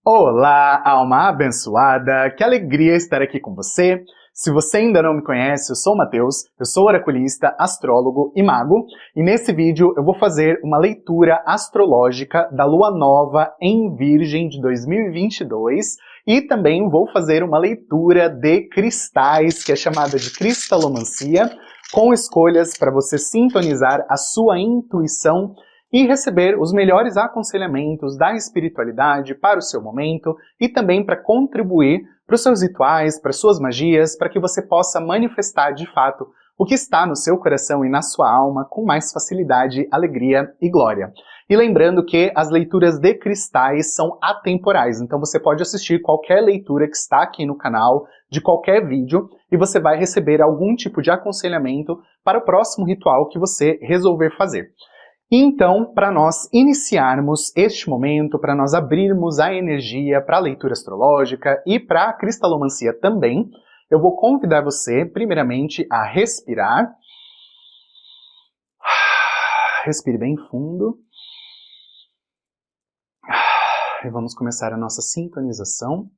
Olá, alma abençoada, que alegria estar aqui com você. Se você ainda não me conhece, eu sou o Matheus, eu sou oraculista, astrólogo e mago, e nesse vídeo eu vou fazer uma leitura astrológica da Lua Nova em Virgem de 2022 e também vou fazer uma leitura de cristais, que é chamada de cristalomancia, com escolhas para você sintonizar a sua intuição e receber os melhores aconselhamentos da espiritualidade para o seu momento e também para contribuir para os seus rituais, para as suas magias, para que você possa manifestar de fato o que está no seu coração e na sua alma com mais facilidade, alegria e glória. E lembrando que as leituras de cristais são atemporais, então você pode assistir qualquer leitura que está aqui no canal, de qualquer vídeo, e você vai receber algum tipo de aconselhamento para o próximo ritual que você resolver fazer. Então, para nós iniciarmos este momento, para nós abrirmos a energia para a leitura astrológica e para a cristalomancia também, eu vou convidar você, primeiramente, a respirar. Respire bem fundo. E vamos começar a nossa sintonização.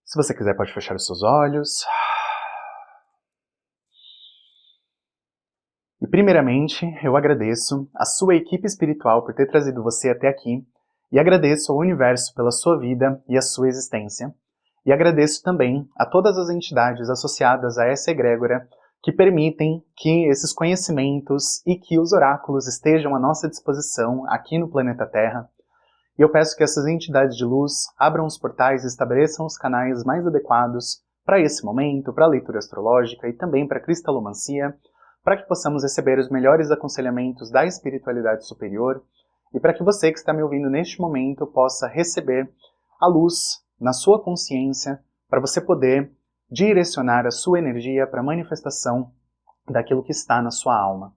Se você quiser, pode fechar os seus olhos. E primeiramente, eu agradeço a sua equipe espiritual por ter trazido você até aqui, e agradeço ao universo pela sua vida e a sua existência, e agradeço também a todas as entidades associadas a essa egrégora que permitem que esses conhecimentos e que os oráculos estejam à nossa disposição aqui no planeta Terra. E eu peço que essas entidades de luz abram os portais e estabeleçam os canais mais adequados para esse momento, para a leitura astrológica e também para a cristalomancia, para que possamos receber os melhores aconselhamentos da espiritualidade superior e para que você que está me ouvindo neste momento possa receber a luz na sua consciência para você poder direcionar a sua energia para a manifestação daquilo que está na sua alma.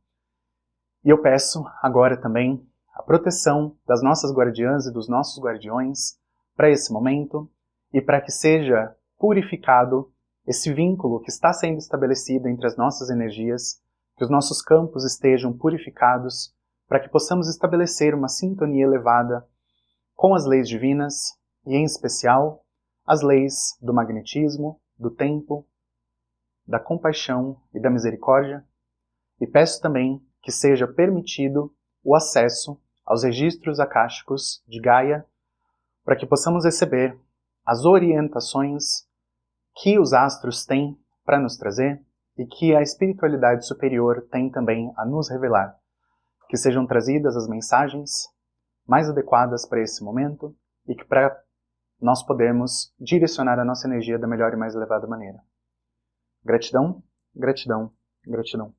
E eu peço agora também a proteção das nossas guardiãs e dos nossos guardiões para esse momento e para que seja purificado esse vínculo que está sendo estabelecido entre as nossas energias, que os nossos campos estejam purificados, para que possamos estabelecer uma sintonia elevada com as leis divinas, e em especial, as leis do magnetismo, do tempo, da compaixão e da misericórdia, e peço também que seja permitido o acesso aos registros akáshicos de Gaia, para que possamos receber as orientações que os astros têm para nos trazer, e que a espiritualidade superior tem também a nos revelar. Que sejam trazidas as mensagens mais adequadas para esse momento e que para nós podermos direcionar a nossa energia da melhor e mais elevada maneira. Gratidão, gratidão, gratidão.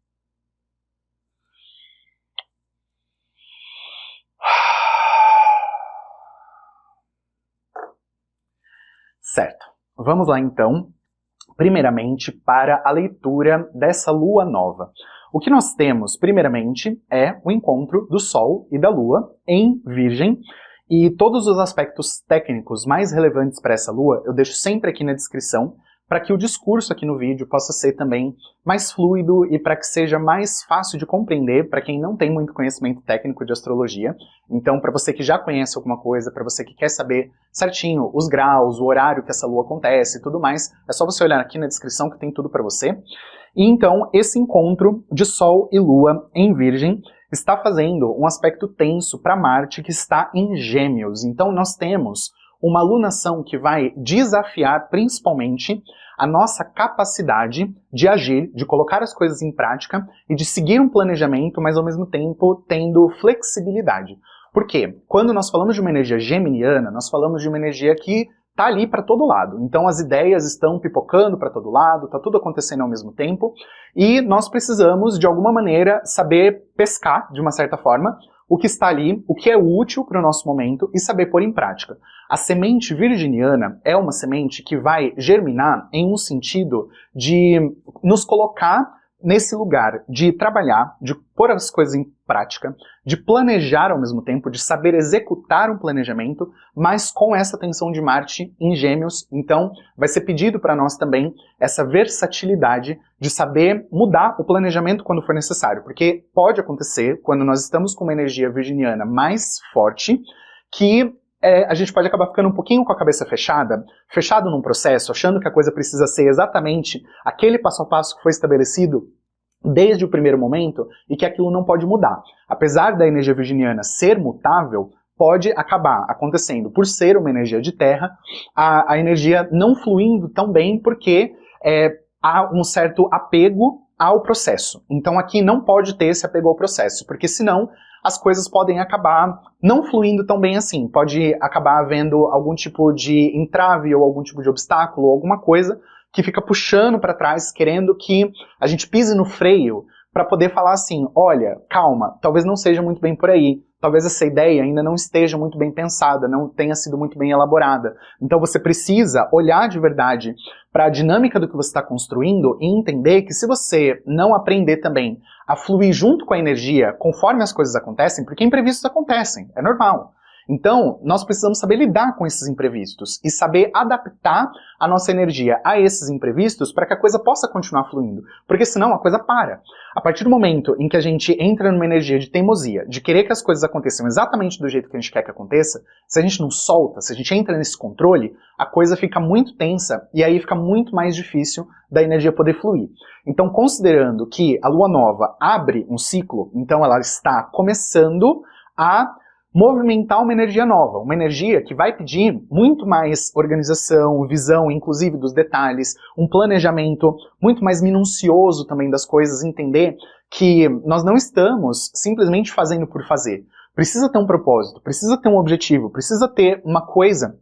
Certo, vamos lá então. Primeiramente, para a leitura dessa lua nova. O que nós temos, primeiramente, é o encontro do Sol e da Lua em Virgem, e todos os aspectos técnicos mais relevantes para essa lua eu deixo sempre aqui na descrição, para que o discurso aqui no vídeo possa ser também mais fluido e para que seja mais fácil de compreender para quem não tem muito conhecimento técnico de astrologia. Então, para você que já conhece alguma coisa, para você que quer saber certinho os graus, o horário que essa lua acontece e tudo mais, é só você olhar aqui na descrição que tem tudo para você. E então, esse encontro de Sol e Lua em Virgem está fazendo um aspecto tenso para Marte, que está em Gêmeos. Então, nós temos uma alunação que vai desafiar principalmente a nossa capacidade de agir, de colocar as coisas em prática e de seguir um planejamento, mas ao mesmo tempo tendo flexibilidade. Por quê? Quando nós falamos de uma energia geminiana, nós falamos de uma energia que está ali para todo lado. Então as ideias estão pipocando para todo lado, está tudo acontecendo ao mesmo tempo, e nós precisamos, de alguma maneira, saber pescar, de uma certa forma, o que está ali, o que é útil para o nosso momento e saber pôr em prática. A semente virginiana é uma semente que vai germinar em um sentido de nos colocar nesse lugar de trabalhar, de pôr as coisas em prática, de planejar ao mesmo tempo, de saber executar um planejamento, mas com essa tensão de Marte em Gêmeos. Então vai ser pedido para nós também essa versatilidade de saber mudar o planejamento quando for necessário, porque pode acontecer, quando nós estamos com uma energia virginiana mais forte, que a gente pode acabar ficando um pouquinho com a cabeça fechada, fechado num processo, achando que a coisa precisa ser exatamente aquele passo a passo que foi estabelecido desde o primeiro momento e que aquilo não pode mudar. Apesar da energia virginiana ser mutável, pode acabar acontecendo, por ser uma energia de terra, a energia não fluindo tão bem porque há um certo apego ao processo. Então aqui não pode ter esse apego ao processo, porque senão as coisas podem acabar não fluindo tão bem assim. Pode acabar havendo algum tipo de entrave ou algum tipo de obstáculo ou alguma coisa que fica puxando para trás, querendo que a gente pise no freio para poder falar assim, olha, calma, talvez não seja muito bem por aí, talvez essa ideia ainda não esteja muito bem pensada, não tenha sido muito bem elaborada. Então você precisa olhar de verdade para a dinâmica do que você está construindo e entender que se você não aprender também a fluir junto com a energia conforme as coisas acontecem, porque imprevistos acontecem, é normal. Então, nós precisamos saber lidar com esses imprevistos e saber adaptar a nossa energia a esses imprevistos para que a coisa possa continuar fluindo, porque senão a coisa para. A partir do momento em que a gente entra numa energia de teimosia, de querer que as coisas aconteçam exatamente do jeito que a gente quer que aconteça, se a gente não solta, se a gente entra nesse controle, a coisa fica muito tensa e aí fica muito mais difícil da energia poder fluir. Então, considerando que a lua nova abre um ciclo, então ela está começando a movimentar uma energia nova, uma energia que vai pedir muito mais organização, visão, inclusive dos detalhes, um planejamento muito mais minucioso também das coisas, entender que nós não estamos simplesmente fazendo por fazer. Precisa ter um propósito, precisa ter um objetivo, precisa ter uma coisa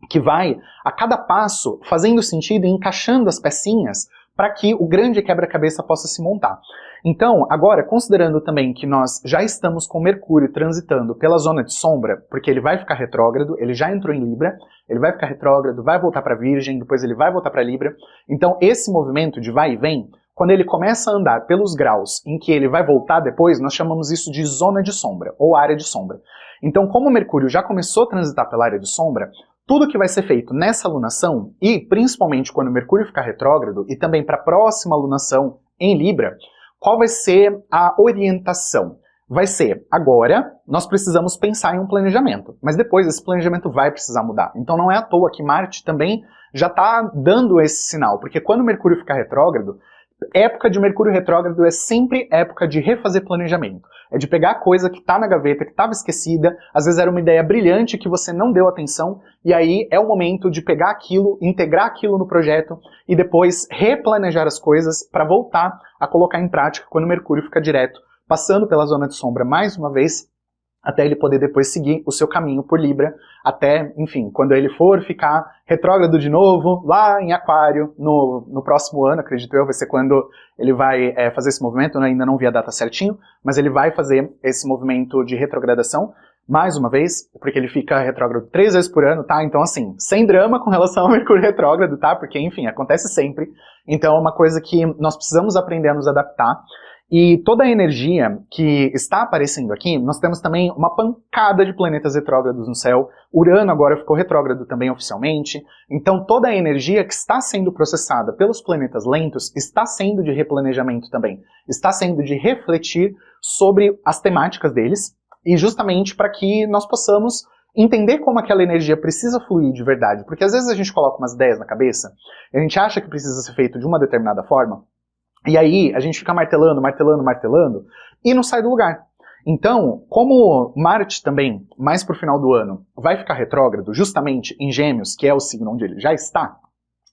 que vai, a cada passo, fazendo sentido e encaixando as pecinhas para que o grande quebra-cabeça possa se montar. Então, agora, considerando também que nós já estamos com Mercúrio transitando pela zona de sombra, porque ele vai ficar retrógrado, ele já entrou em Libra, ele vai ficar retrógrado, vai voltar para Virgem, depois ele vai voltar para Libra. Então, esse movimento de vai e vem, quando ele começa a andar pelos graus em que ele vai voltar depois, nós chamamos isso de zona de sombra, ou área de sombra. Então, como o Mercúrio já começou a transitar pela área de sombra, tudo que vai ser feito nessa alunação, e principalmente quando o Mercúrio ficar retrógrado, e também para a próxima alunação em Libra, qual vai ser a orientação? Vai ser, agora, nós precisamos pensar em um planejamento, mas depois esse planejamento vai precisar mudar. Então não é à toa que Marte também já está dando esse sinal, porque quando o Mercúrio ficar retrógrado, época de Mercúrio retrógrado é sempre época de refazer planejamento. É de pegar a coisa que está na gaveta, que estava esquecida, às vezes era uma ideia brilhante que você não deu atenção, e aí é o momento de pegar aquilo, integrar aquilo no projeto e depois replanejar as coisas para voltar a colocar em prática quando o Mercúrio fica direto, passando pela zona de sombra mais uma vez, até ele poder depois seguir o seu caminho por Libra, até, enfim, quando ele for ficar retrógrado de novo, lá em Aquário, no próximo ano, acredito eu, vai ser quando ele vai fazer esse movimento, né? Ainda não vi a data certinho, mas ele vai fazer esse movimento de retrogradação, mais uma vez, porque ele fica retrógrado 3 vezes por ano, tá? Então, assim, sem drama com relação ao Mercúrio retrógrado, tá? Porque, enfim, acontece sempre. Então, é uma coisa que nós precisamos aprender a nos adaptar. E toda a energia que está aparecendo aqui, nós temos também uma pancada de planetas retrógrados no céu. Urano agora ficou retrógrado também oficialmente. Então toda a energia que está sendo processada pelos planetas lentos está sendo de replanejamento também. Está sendo de refletir sobre as temáticas deles e justamente para que nós possamos entender como aquela energia precisa fluir de verdade. Porque às vezes a gente coloca umas ideias na cabeça, a gente acha que precisa ser feito de uma determinada forma, e aí a gente fica martelando, martelando, martelando, e não sai do lugar. Então, como Marte também, mais pro final do ano, vai ficar retrógrado justamente em Gêmeos, que é o signo onde ele já está,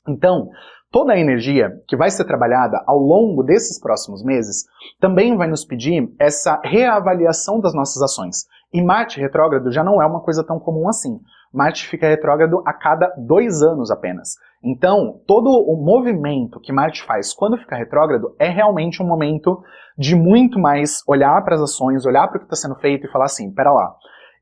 então toda a energia que vai ser trabalhada ao longo desses próximos meses também vai nos pedir essa reavaliação das nossas ações. E Marte retrógrado já não é uma coisa tão comum assim. Marte fica retrógrado a cada 2 anos apenas. Então, todo o movimento que Marte faz quando fica retrógrado é realmente um momento de muito mais olhar para as ações, olhar para o que está sendo feito e falar assim, pera lá,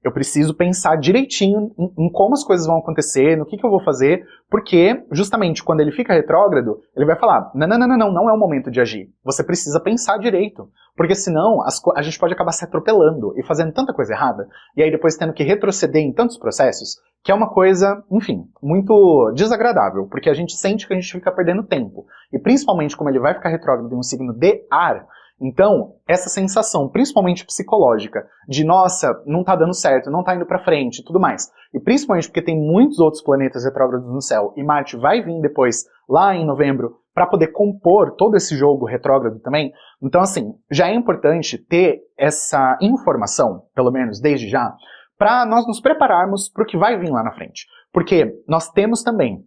eu preciso pensar direitinho em como as coisas vão acontecer, no que eu vou fazer, porque justamente quando ele fica retrógrado, ele vai falar, não é o momento de agir. Você precisa pensar direito, porque senão a gente pode acabar se atropelando e fazendo tanta coisa errada, e aí depois tendo que retroceder em tantos processos, que é uma coisa, enfim, muito desagradável, porque a gente sente que a gente fica perdendo tempo. E principalmente como ele vai ficar retrógrado em um signo de ar, Então, essa sensação, principalmente psicológica, de nossa, não tá dando certo, não tá indo pra frente e tudo mais. E principalmente porque tem muitos outros planetas retrógrados no céu e Marte vai vir depois, lá em novembro, para poder compor todo esse jogo retrógrado também. Então, assim, já é importante ter essa informação, pelo menos desde já, para nós nos prepararmos para o que vai vir lá na frente. Porque nós temos também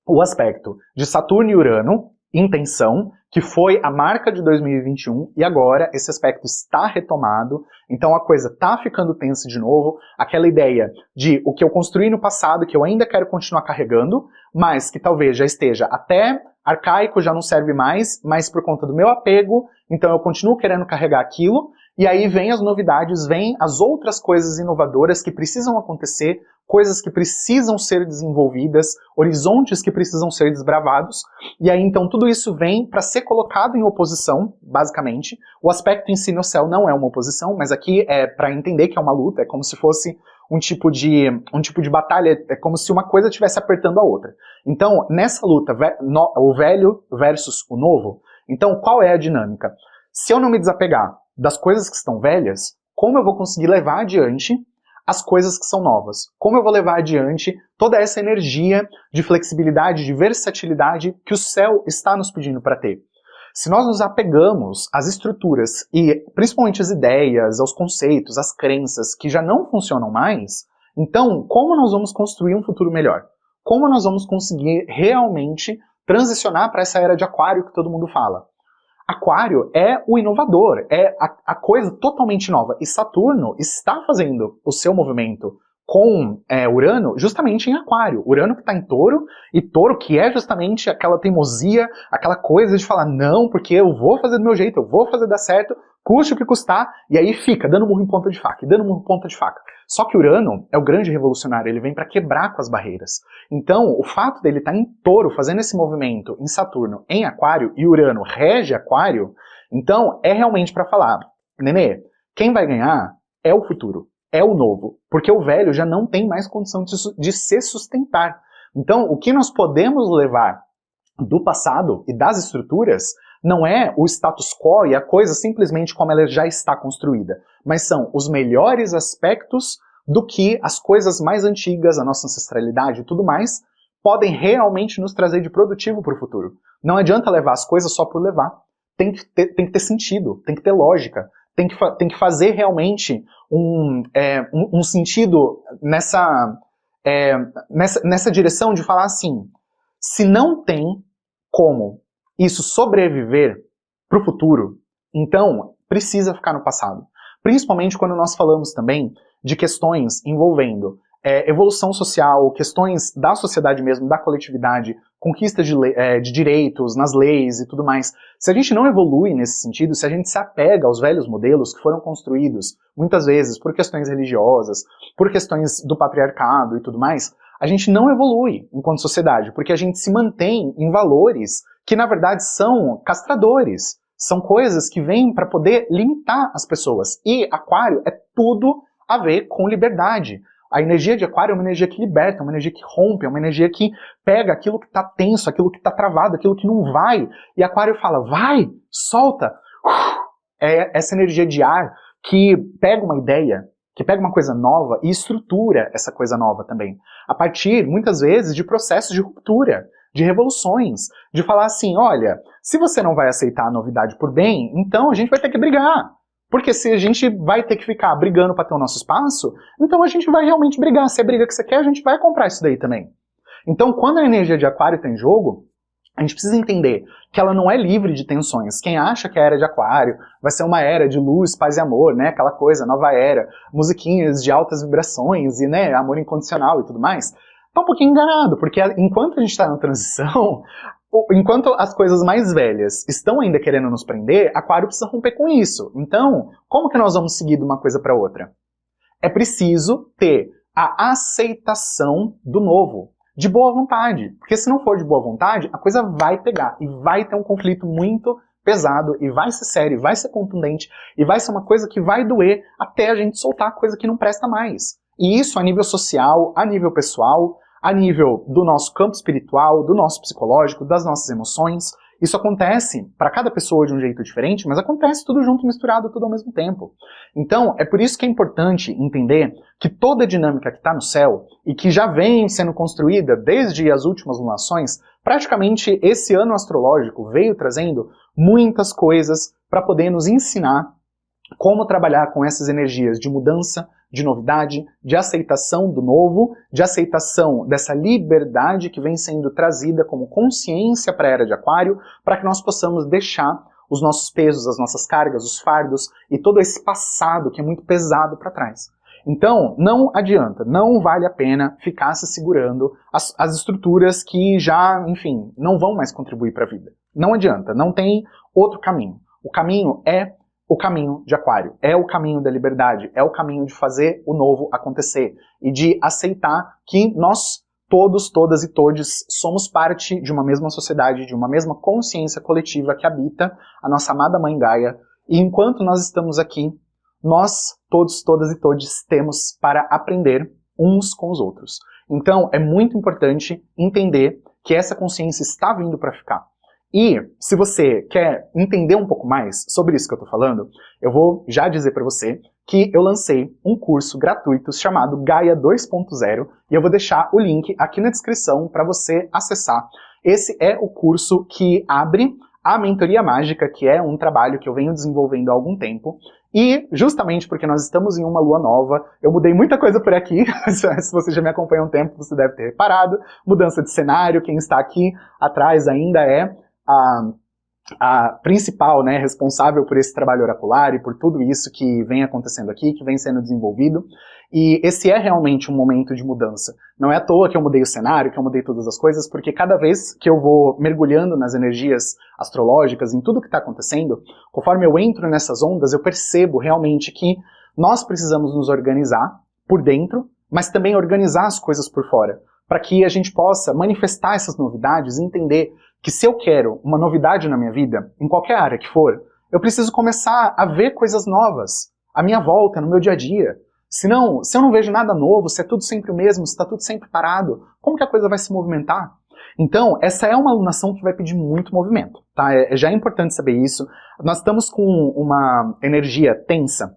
o aspecto de Saturno e Urano em tensão, que foi a marca de 2021, e agora esse aspecto está retomado, então a coisa está ficando tensa de novo, aquela ideia de o que eu construí no passado, que eu ainda quero continuar carregando, mas que talvez já esteja até arcaico, já não serve mais, mas por conta do meu apego, então eu continuo querendo carregar aquilo, e aí vem as novidades, vem as outras coisas inovadoras que precisam acontecer, coisas que precisam ser desenvolvidas, horizontes que precisam ser desbravados, e aí então tudo isso vem para ser colocado em oposição, basicamente. O aspecto em si no céu não é uma oposição, mas aqui é para entender que é uma luta, é como se fosse um tipo de batalha, é como se uma coisa estivesse apertando a outra. Então, nessa luta, o velho versus o novo, então qual é a dinâmica? Se eu não me desapegar das coisas que estão velhas, como eu vou conseguir levar adiante as coisas que são novas? Como eu vou levar adiante toda essa energia de flexibilidade, de versatilidade que o céu está nos pedindo para ter? Se nós nos apegamos às estruturas e principalmente às ideias, aos conceitos, às crenças que já não funcionam mais, então como nós vamos construir um futuro melhor? Como nós vamos conseguir realmente transicionar para essa era de aquário que todo mundo fala? Aquário é o inovador, é a coisa totalmente nova. E Saturno está fazendo o seu movimento com Urano justamente em Aquário. Urano que está em Touro, e Touro que é justamente aquela teimosia, aquela coisa de falar não, porque eu vou fazer do meu jeito, eu vou fazer dar certo, custe o que custar, e aí fica dando murro em ponta de faca, dando murro em ponta de faca. Só que Urano é o grande revolucionário, ele vem para quebrar com as barreiras. Então, o fato dele estar em Touro, fazendo esse movimento em Saturno, em Aquário, e Urano rege Aquário, então é realmente para falar, Nenê, quem vai ganhar é o futuro, é o novo, porque o velho já não tem mais condição de se sustentar. Então, o que nós podemos levar do passado e das estruturas não é o status quo e a coisa simplesmente como ela já está construída, mas são os melhores aspectos do que as coisas mais antigas, a nossa ancestralidade e tudo mais, podem realmente nos trazer de produtivo para o futuro. Não adianta levar as coisas só por levar. Tem que ter sentido, tem que ter lógica, tem que fazer realmente um sentido nessa direção de falar assim, se não tem como isso sobreviver para o futuro, então precisa ficar no passado. Principalmente quando nós falamos também de questões envolvendo evolução social, questões da sociedade mesmo, da coletividade, conquista de direitos nas leis e tudo mais. Se a gente não evolui nesse sentido, se a gente se apega aos velhos modelos que foram construídos, muitas vezes por questões religiosas, por questões do patriarcado e tudo mais, a gente não evolui enquanto sociedade, porque a gente se mantém em valores que na verdade são castradores, são coisas que vêm para poder limitar as pessoas. E Aquário é tudo a ver com liberdade. A energia de Aquário é uma energia que liberta, é uma energia que rompe, é uma energia que pega aquilo que está tenso, aquilo que está travado, aquilo que não vai. E Aquário fala, vai, solta. É essa energia de ar que pega uma ideia, que pega uma coisa nova e estrutura essa coisa nova também. A partir, muitas vezes, de processos de ruptura, de revoluções, de falar assim, olha, se você não vai aceitar a novidade por bem, então a gente vai ter que brigar. Porque se a gente vai ter que ficar brigando para ter o nosso espaço, então a gente vai realmente brigar. Se é a briga que você quer, a gente vai comprar isso daí também. Então, quando a energia de Aquário tem jogo, a gente precisa entender que ela não é livre de tensões. Quem acha que a era de Aquário vai ser uma era de luz, paz e amor, né? Aquela coisa, nova era, musiquinhas de altas vibrações e, né, amor incondicional e tudo mais, tá um pouquinho enganado, porque enquanto a gente está na transição, enquanto as coisas mais velhas estão ainda querendo nos prender, Aquário precisa romper com isso. Então, como que nós vamos seguir de uma coisa para outra? É preciso ter a aceitação do novo, de boa vontade. Porque se não for de boa vontade, a coisa vai pegar e vai ter um conflito muito pesado e vai ser sério, vai ser contundente e vai ser uma coisa que vai doer até a gente soltar a coisa que não presta mais. E isso a nível social, a nível pessoal, a nível do nosso campo espiritual, do nosso psicológico, das nossas emoções Isso acontece para cada pessoa de um jeito diferente, mas acontece tudo junto, misturado, tudo ao mesmo tempo. Então, é por isso que é importante entender que toda a dinâmica que está no céu, e que já vem sendo construída desde as últimas lunações, praticamente esse ano astrológico veio trazendo muitas coisas para poder nos ensinar como trabalhar com essas energias de mudança, de novidade, de aceitação do novo, de aceitação dessa liberdade que vem sendo trazida como consciência para a Era de Aquário, para que nós possamos deixar os nossos pesos, as nossas cargas, os fardos e todo esse passado que é muito pesado para trás. Então, não adianta, não vale a pena ficar se segurando as estruturas que já, enfim, não vão mais contribuir para a vida. Não adianta, não tem outro caminho. O caminho é o caminho de Aquário, é o caminho da liberdade, é o caminho de fazer o novo acontecer e de aceitar que nós todos, todas e todes somos parte de uma mesma sociedade, de uma mesma consciência coletiva que habita a nossa amada Mãe Gaia, e enquanto nós estamos aqui, nós todos, todas e todes temos para aprender uns com os outros. Então é muito importante entender que essa consciência está vindo para ficar. E se você quer entender um pouco mais sobre isso que eu estou falando, eu vou já dizer para você que eu lancei um curso gratuito chamado Gaia 2.0 e eu vou deixar o link aqui na descrição para você acessar. Esse é o curso que abre a Mentoria Mágica, que é um trabalho que eu venho desenvolvendo há algum tempo. E justamente porque nós estamos em uma lua nova, eu mudei muita coisa por aqui, se você já me acompanha há um tempo, você deve ter reparado. Mudança de cenário, quem está aqui atrás ainda é a principal, né, responsável por esse trabalho oracular e por tudo isso que vem acontecendo aqui, que vem sendo desenvolvido. E esse é realmente um momento de mudança. Não é à toa que eu mudei o cenário, que eu mudei todas as coisas, porque cada vez que eu vou mergulhando nas energias astrológicas, em tudo que está acontecendo, conforme eu entro nessas ondas, eu percebo realmente que nós precisamos nos organizar por dentro, mas também organizar as coisas por fora, para que a gente possa manifestar essas novidades e entender que se eu quero uma novidade na minha vida, em qualquer área que for, eu preciso começar a ver coisas novas à minha volta, no meu dia a dia. Senão, se eu não vejo nada novo, se é tudo sempre o mesmo, se está tudo sempre parado, como que a coisa vai se movimentar? Então, essa é uma alunação que vai pedir muito movimento, tá? Já é importante saber isso. Nós estamos com uma energia tensa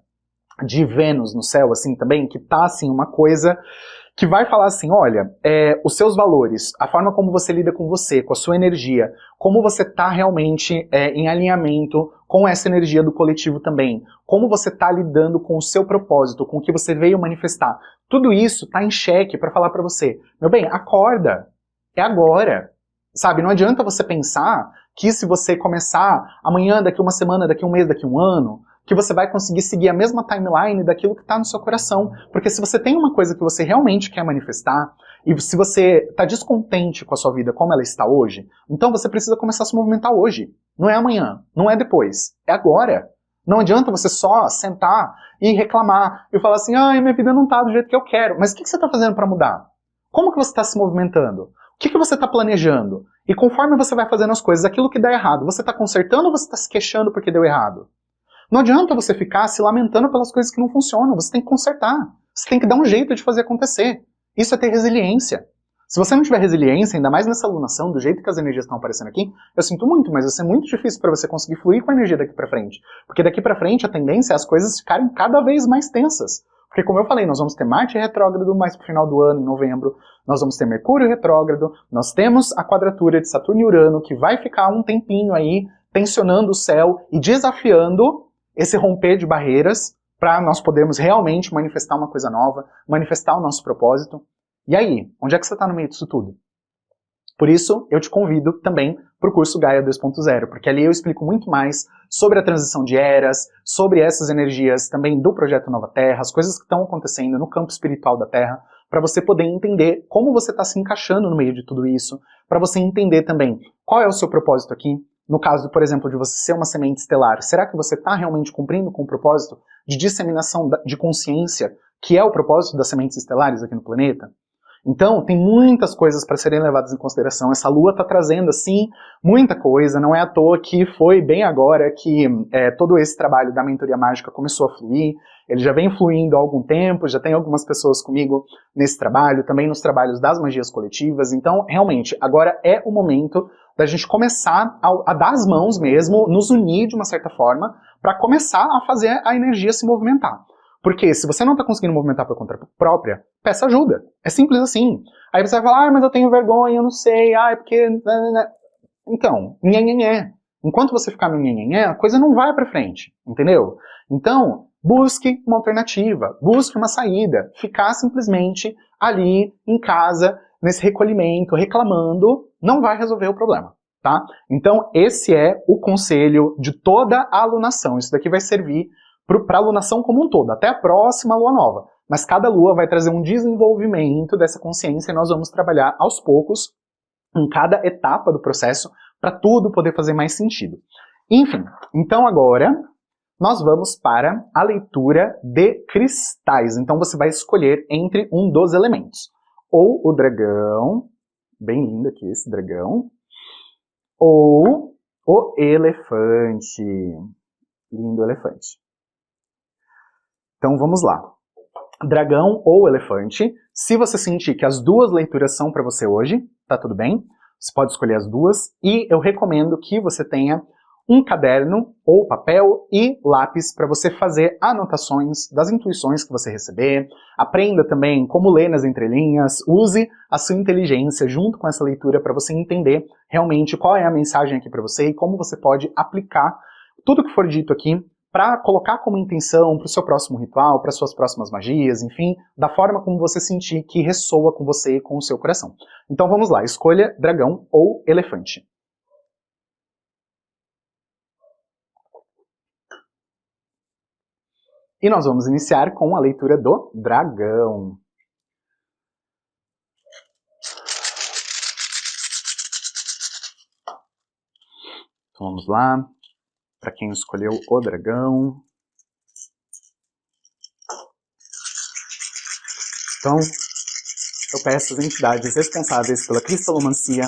de Vênus no céu, assim, também, que tá, assim, uma coisa que vai falar assim, olha, os seus valores, a forma como você lida com você, com a sua energia, como você está realmente em alinhamento com essa energia do coletivo também, como você está lidando com o seu propósito, com o que você veio manifestar, tudo isso está em xeque para falar para você, meu bem, acorda, é agora, sabe, não adianta você pensar que se você começar amanhã, daqui uma semana, daqui um mês, daqui um ano, que você vai conseguir seguir a mesma timeline daquilo que está no seu coração. Porque se você tem uma coisa que você realmente quer manifestar, e se você está descontente com a sua vida como ela está hoje, então você precisa começar a se movimentar hoje. Não é amanhã, não é depois, é agora. Não adianta você só sentar e reclamar, e falar assim, ai, minha vida não está do jeito que eu quero. Mas o que você está fazendo para mudar? Como que você está se movimentando? O que você está planejando? E conforme você vai fazendo as coisas, aquilo que dá errado, você está consertando ou você está se queixando porque deu errado? Não adianta você ficar se lamentando pelas coisas que não funcionam, você tem que consertar. Você tem que dar um jeito de fazer acontecer. Isso é ter resiliência. Se você não tiver resiliência, ainda mais nessa alunação, do jeito que as energias estão aparecendo aqui, eu sinto muito, mas vai ser muito difícil para você conseguir fluir com a energia daqui para frente. Porque daqui para frente a tendência é as coisas ficarem cada vez mais tensas. Porque como eu falei, nós vamos ter Marte retrógrado mais pro final do ano, em novembro, nós vamos ter Mercúrio retrógrado, nós temos a quadratura de Saturno e Urano, que vai ficar um tempinho aí tensionando o céu e desafiando esse romper de barreiras para nós podermos realmente manifestar uma coisa nova, manifestar o nosso propósito. E aí, onde é que você está no meio disso tudo? Por isso, eu te convido também para o curso Gaia 2.0, porque ali eu explico muito mais sobre a transição de eras, sobre essas energias também do Projeto Nova Terra, as coisas que estão acontecendo no campo espiritual da Terra, para você poder entender como você está se encaixando no meio de tudo isso, para você entender também qual é o seu propósito aqui. No caso, por exemplo, de você ser uma semente estelar, será que você está realmente cumprindo com o propósito de disseminação de consciência, que é o propósito das sementes estelares aqui no planeta? Então, tem muitas coisas para serem levadas em consideração. Essa lua está trazendo, assim, muita coisa. Não é à toa que foi bem agora que todo esse trabalho da mentoria mágica começou a fluir. Ele já vem fluindo há algum tempo, já tem algumas pessoas comigo nesse trabalho, também nos trabalhos das magias coletivas. Então, realmente, agora é o momento da gente começar a dar as mãos mesmo, nos unir de uma certa forma, para começar a fazer a energia se movimentar. Porque se você não está conseguindo movimentar por conta própria, peça ajuda. É simples assim. Aí você vai falar, mas eu tenho vergonha, eu não sei, é porque... Então, nhenhenhé. Enquanto você ficar no nhenhenhé, a coisa não vai para frente, entendeu? Então, busque uma alternativa, busque uma saída. Ficar simplesmente ali, em casa, nesse recolhimento, reclamando, não vai resolver o problema, tá? Então, esse é o conselho de toda a alunação. Isso daqui vai servir para a alunação como um todo, até a próxima lua nova. Mas cada lua vai trazer um desenvolvimento dessa consciência e nós vamos trabalhar aos poucos, em cada etapa do processo, para tudo poder fazer mais sentido. Enfim, então agora nós vamos para a leitura de cristais. Então você vai escolher entre um dos elementos. Ou o dragão, bem lindo aqui esse dragão, ou o elefante. Lindo elefante. Então vamos lá. Dragão ou elefante. Se você sentir que as duas leituras são para você hoje, tá tudo bem. Você pode escolher as duas. E eu recomendo que você tenha um caderno ou papel e lápis para você fazer anotações das intuições que você receber. Aprenda também como ler nas entrelinhas. Use a sua inteligência junto com essa leitura para você entender realmente qual é a mensagem aqui para você e como você pode aplicar tudo que for dito aqui para colocar como intenção para o seu próximo ritual, para suas próximas magias, enfim, da forma como você sentir que ressoa com você e com o seu coração. Então vamos lá, escolha dragão ou elefante. E nós vamos iniciar com a leitura do dragão. Então vamos lá. Para quem escolheu o dragão. Então, eu peço às entidades responsáveis pela cristalomancia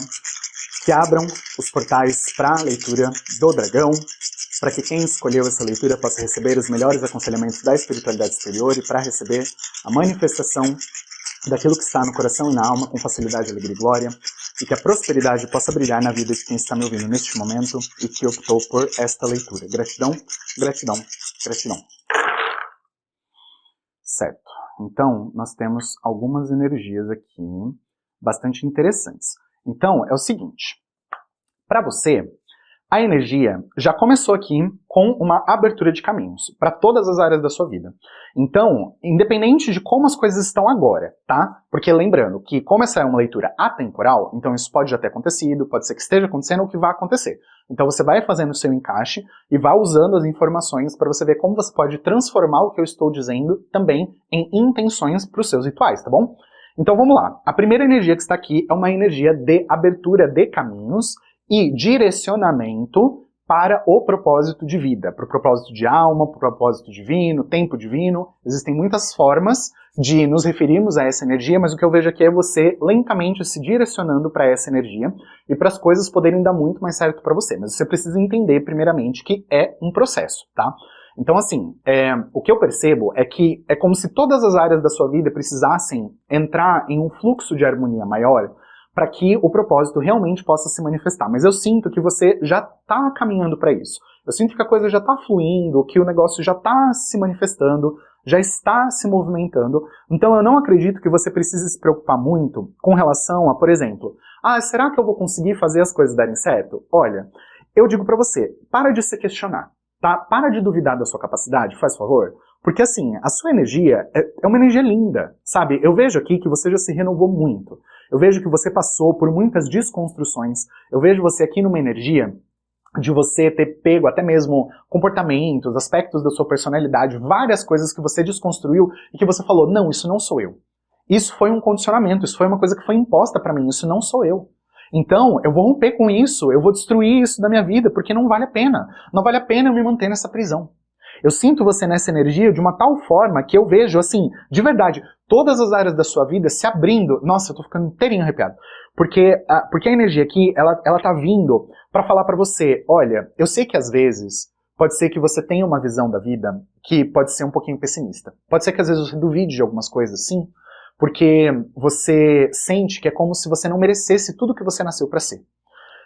que abram os portais para a leitura do dragão, para que quem escolheu essa leitura possa receber os melhores aconselhamentos da espiritualidade superior e para receber a manifestação daquilo que está no coração e na alma com facilidade, alegria e glória, e que a prosperidade possa brilhar na vida de quem está me ouvindo neste momento e que optou por esta leitura. Gratidão, gratidão, gratidão. Certo. Então, nós temos algumas energias aqui bastante interessantes. Então, é o seguinte. Para você, a energia já começou aqui com uma abertura de caminhos para todas as áreas da sua vida. Então, independente de como as coisas estão agora, tá? Porque lembrando que como essa é uma leitura atemporal, então isso pode já ter acontecido, pode ser que esteja acontecendo ou que vai acontecer. Então você vai fazendo o seu encaixe e vai usando as informações para você ver como você pode transformar o que eu estou dizendo também em intenções para os seus rituais, tá bom? Então vamos lá. A primeira energia que está aqui é uma energia de abertura de caminhos e direcionamento para o propósito de vida, para o propósito de alma, para o propósito divino, tempo divino. Existem muitas formas de nos referirmos a essa energia, mas o que eu vejo aqui é você lentamente se direcionando para essa energia e para as coisas poderem dar muito mais certo para você. Mas você precisa entender, primeiramente, que é um processo, tá? Então, assim, o que eu percebo é que é como se todas as áreas da sua vida precisassem entrar em um fluxo de harmonia maior para que o propósito realmente possa se manifestar. Mas eu sinto que você já está caminhando para isso. Eu sinto que a coisa já está fluindo, que o negócio já está se manifestando, já está se movimentando. Então eu não acredito que você precise se preocupar muito com relação a, por exemplo, será que eu vou conseguir fazer as coisas darem certo? Olha, eu digo para você, para de se questionar, tá? Para de duvidar da sua capacidade, faz favor. Porque assim, a sua energia é uma energia linda, sabe? Eu vejo aqui que você já se renovou muito. Eu vejo que você passou por muitas desconstruções. Eu vejo você aqui numa energia de você ter pego até mesmo comportamentos, aspectos da sua personalidade, várias coisas que você desconstruiu e que você falou, não, isso não sou eu. Isso foi um condicionamento, isso foi uma coisa que foi imposta pra mim, isso não sou eu. Então, eu vou romper com isso, eu vou destruir isso da minha vida, porque não vale a pena. Não vale a pena eu me manter nessa prisão. Eu sinto você nessa energia de uma tal forma que eu vejo, assim, de verdade, todas as áreas da sua vida se abrindo. Nossa, eu tô ficando inteirinho arrepiado. Porque a energia aqui, ela tá vindo pra falar pra você, olha, eu sei que às vezes pode ser que você tenha uma visão da vida que pode ser um pouquinho pessimista. Pode ser que às vezes você duvide de algumas coisas, sim, porque você sente que é como se você não merecesse tudo que você nasceu pra ser.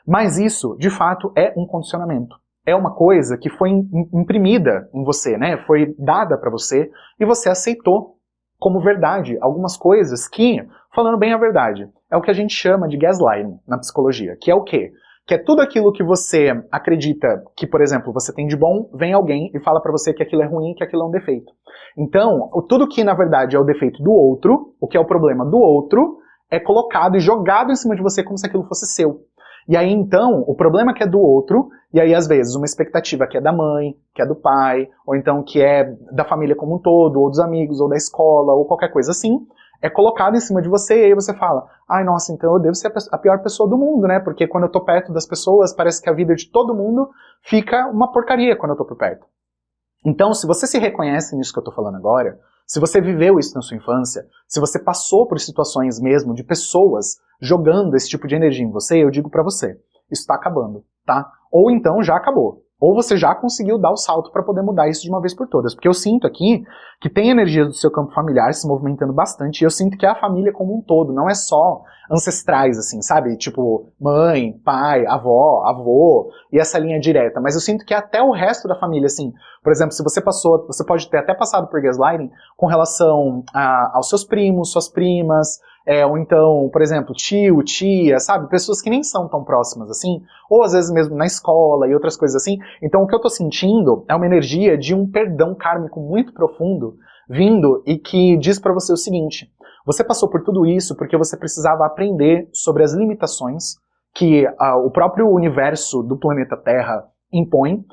Mas isso, de fato, é um condicionamento. É uma coisa que foi imprimida em você, né? Foi dada pra você e você aceitou como verdade algumas coisas que, falando bem a verdade, é o que a gente chama de gaslighting na psicologia, que é o quê? Que é tudo aquilo que você acredita que, por exemplo, você tem de bom, vem alguém e fala pra você que aquilo é ruim, que aquilo é um defeito. Então, tudo que na verdade é o defeito do outro, o que é o problema do outro, é colocado e jogado em cima de você como se aquilo fosse seu. E aí então, o problema que é do outro, e aí às vezes uma expectativa que é da mãe, que é do pai, ou então que é da família como um todo, ou dos amigos, ou da escola, ou qualquer coisa assim, é colocado em cima de você, e aí você fala, ai nossa, então eu devo ser a pior pessoa do mundo, né? Porque quando eu tô perto das pessoas, parece que a vida de todo mundo fica uma porcaria quando eu tô por perto. Então, se você se reconhece nisso que eu tô falando agora, se você viveu isso na sua infância, se você passou por situações mesmo de pessoas jogando esse tipo de energia em você, eu digo pra você, isso tá acabando, tá? Ou então já acabou. Ou você já conseguiu dar o salto para poder mudar isso de uma vez por todas. Porque eu sinto aqui que tem energia do seu campo familiar se movimentando bastante, e eu sinto que é a família como um todo, não é só ancestrais, assim, sabe? Tipo, mãe, pai, avó, avô, e essa linha direta. Mas eu sinto que até o resto da família, assim, por exemplo, se você passou, você pode ter até passado por gaslighting com relação aos seus primos, suas primas, ou então, por exemplo, tio, tia, sabe? Pessoas que nem são tão próximas assim, ou às vezes mesmo na escola e outras coisas assim. Então o que eu tô sentindo é uma energia de um perdão kármico muito profundo vindo e que diz pra você o seguinte, você passou por tudo isso porque você precisava aprender sobre as limitações que o próprio universo do planeta Terra impõe.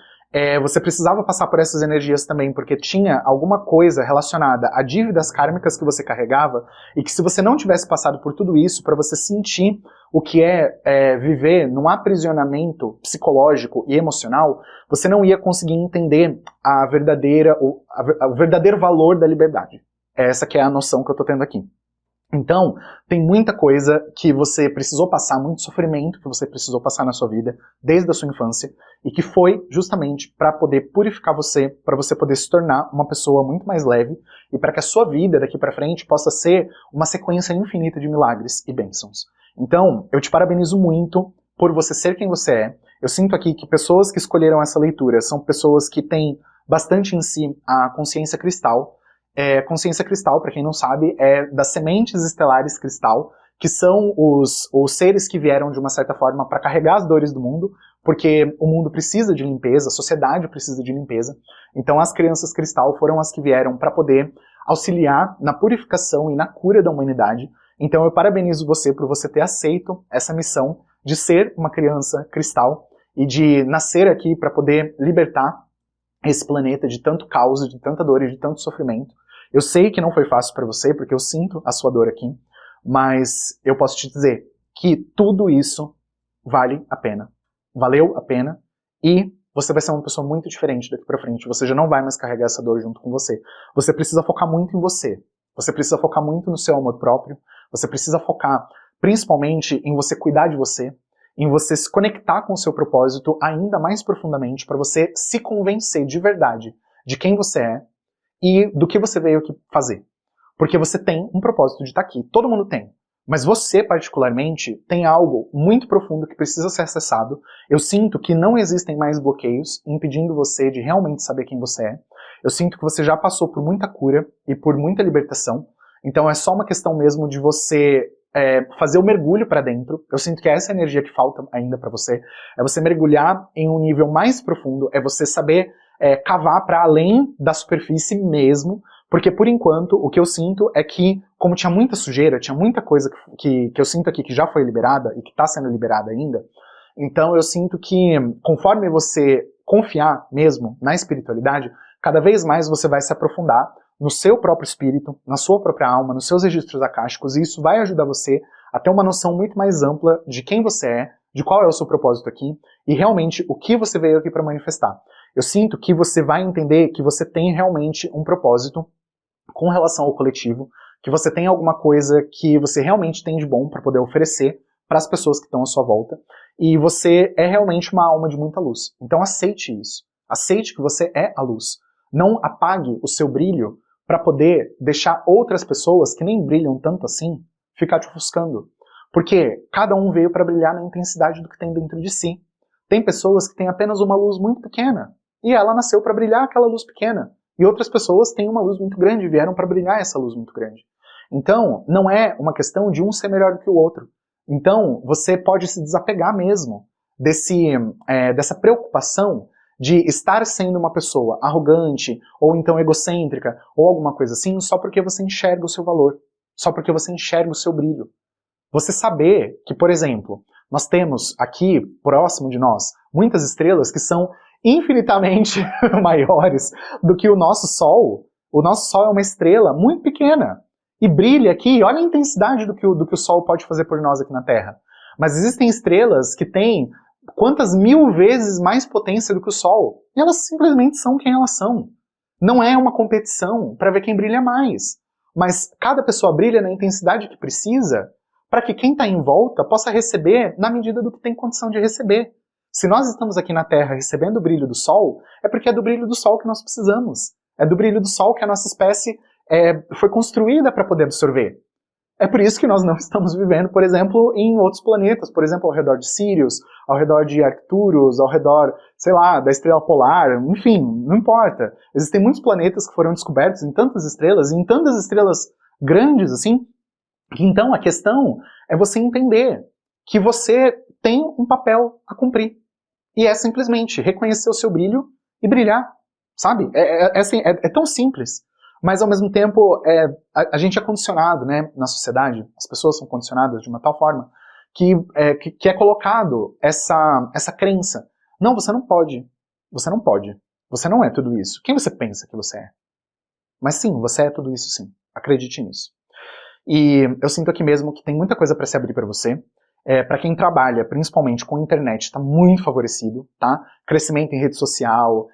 Você precisava passar por essas energias também, porque tinha alguma coisa relacionada a dívidas kármicas que você carregava, e que se você não tivesse passado por tudo isso, para você sentir o que é viver num aprisionamento psicológico e emocional, você não ia conseguir entender o verdadeiro valor da liberdade. Essa que é a noção que eu tô tendo aqui. Então, tem muita coisa que você precisou passar, muito sofrimento que você precisou passar na sua vida, desde a sua infância, e que foi justamente para poder purificar você, para você poder se tornar uma pessoa muito mais leve, e para que a sua vida daqui para frente possa ser uma sequência infinita de milagres e bênçãos. Então, eu te parabenizo muito por você ser quem você é. Eu sinto aqui que pessoas que escolheram essa leitura são pessoas que têm bastante em si a consciência cristal. Consciência cristal, para quem não sabe, é das sementes estelares cristal, que são os seres que vieram de uma certa forma para carregar as dores do mundo, porque o mundo precisa de limpeza, a sociedade precisa de limpeza. Então as crianças cristal foram as que vieram para poder auxiliar na purificação e na cura da humanidade. Então eu parabenizo você por você ter aceito essa missão de ser uma criança cristal e de nascer aqui para poder libertar esse planeta de tanto caos, de tanta dor e de tanto sofrimento. Eu sei que não foi fácil para você, porque eu sinto a sua dor aqui, mas eu posso te dizer que tudo isso vale a pena. Valeu a pena, e você vai ser uma pessoa muito diferente daqui pra frente. Você já não vai mais carregar essa dor junto com você. Você precisa focar muito em você. Você precisa focar muito no seu amor próprio. Você precisa focar principalmente em você cuidar de você, em você se conectar com o seu propósito ainda mais profundamente, para você se convencer de verdade de quem você é e do que você veio aqui fazer. Porque você tem um propósito de estar aqui. Todo mundo tem. Mas você, particularmente, tem algo muito profundo que precisa ser acessado. Eu sinto que não existem mais bloqueios impedindo você de realmente saber quem você é. Eu sinto que você já passou por muita cura e por muita libertação. Então é só uma questão mesmo de você fazer o mergulho para dentro. Eu sinto que essa energia que falta ainda para você. É você mergulhar em um nível mais profundo. É você saber cavar para além da superfície mesmo. Porque, por enquanto, o que eu sinto é que, como tinha muita sujeira, tinha muita coisa que eu sinto aqui que já foi liberada e que está sendo liberada ainda, então eu sinto que, conforme você confiar mesmo na espiritualidade, cada vez mais você vai se aprofundar no seu próprio espírito, na sua própria alma, nos seus registros akáshicos, e isso vai ajudar você a ter uma noção muito mais ampla de quem você é, de qual é o seu propósito aqui, e realmente o que você veio aqui para manifestar. Eu sinto que você vai entender que você tem realmente um propósito com relação ao coletivo, que você tem alguma coisa que você realmente tem de bom para poder oferecer para as pessoas que estão à sua volta, e você é realmente uma alma de muita luz. Então aceite isso. Aceite que você é a luz. Não apague o seu brilho para poder deixar outras pessoas que nem brilham tanto assim ficar te ofuscando. Porque cada um veio para brilhar na intensidade do que tem dentro de si. Tem pessoas que têm apenas uma luz muito pequena, e ela nasceu para brilhar aquela luz pequena. E outras pessoas têm uma luz muito grande e vieram para brilhar essa luz muito grande. Então, não é uma questão de um ser melhor do que o outro. Então, você pode se desapegar mesmo dessa preocupação de estar sendo uma pessoa arrogante, ou então egocêntrica, ou alguma coisa assim, só porque você enxerga o seu valor, só porque você enxerga o seu brilho. Você saber que, por exemplo, nós temos aqui, próximo de nós, muitas estrelas que são infinitamente maiores do que o nosso Sol. O nosso Sol é uma estrela muito pequena e brilha aqui. Olha a intensidade do que o Sol pode fazer por nós aqui na Terra. Mas existem estrelas que têm quantas mil vezes mais potência do que o Sol. E elas simplesmente são quem elas são. Não é uma competição para ver quem brilha mais. Mas cada pessoa brilha na intensidade que precisa para que quem está em volta possa receber na medida do que tem condição de receber. Se nós estamos aqui na Terra recebendo o brilho do Sol, é porque é do brilho do Sol que nós precisamos. É do brilho do Sol que a nossa espécie foi construída para poder absorver. É por isso que nós não estamos vivendo, por exemplo, em outros planetas, por exemplo, ao redor de Sirius, ao redor de Arcturus, ao redor, sei lá, da estrela polar, enfim, não importa. Existem muitos planetas que foram descobertos em tantas estrelas, e em tantas estrelas grandes assim. Então a questão é você entender que você tem um papel a cumprir. E é simplesmente reconhecer o seu brilho e brilhar, sabe? É tão simples. Mas ao mesmo tempo, a gente é condicionado, né, na sociedade, as pessoas são condicionadas de uma tal forma que é colocado essa crença. Não, você não pode. Você não pode. Você não é tudo isso. Quem você pensa que você é? Mas sim, você é tudo isso sim. Acredite nisso. E eu sinto aqui mesmo que tem muita coisa para se abrir para você. Para quem trabalha, principalmente com internet, está muito favorecido, tá? Crescimento em rede social,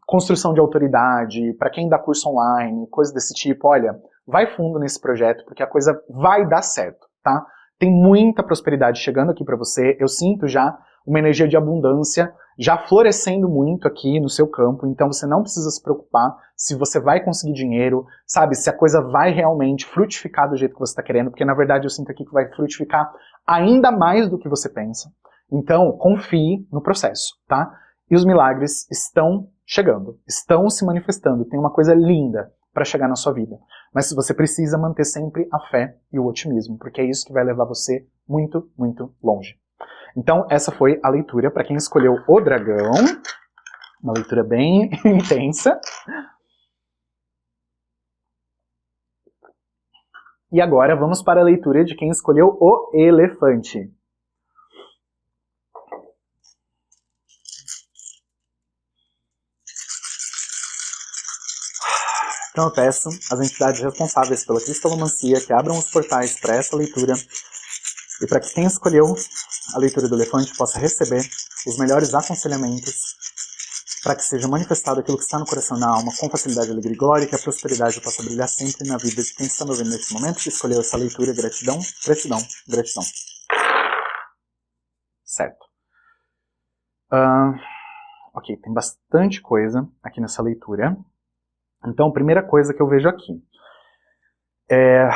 construção de autoridade, para quem dá curso online, coisa desse tipo, olha, vai fundo nesse projeto, porque a coisa vai dar certo, tá? Tem muita prosperidade chegando aqui para você, eu sinto já uma energia de abundância já florescendo muito aqui no seu campo, então você não precisa se preocupar se você vai conseguir dinheiro, sabe, se a coisa vai realmente frutificar do jeito que você está querendo, porque na verdade eu sinto aqui que vai frutificar ainda mais do que você pensa. Então, confie no processo, tá? E os milagres estão chegando, estão se manifestando, tem uma coisa linda para chegar na sua vida. Mas você precisa manter sempre a fé e o otimismo, porque é isso que vai levar você muito, muito longe. Então, essa foi a leitura para quem escolheu o dragão. Uma leitura bem intensa. E agora vamos para a leitura de quem escolheu o elefante. Então eu peço às entidades responsáveis pela cristalomancia que abram os portais para essa leitura e para que quem escolheu a leitura do elefante possa receber os melhores aconselhamentos para que seja manifestado aquilo que está no coração e na alma com facilidade, alegria e glória, e que a prosperidade possa brilhar sempre na vida de quem está me ouvindo neste momento, que escolheu essa leitura. Gratidão, gratidão, gratidão. Certo. Ok, tem bastante coisa aqui nessa leitura. Então, a primeira coisa que eu vejo aqui é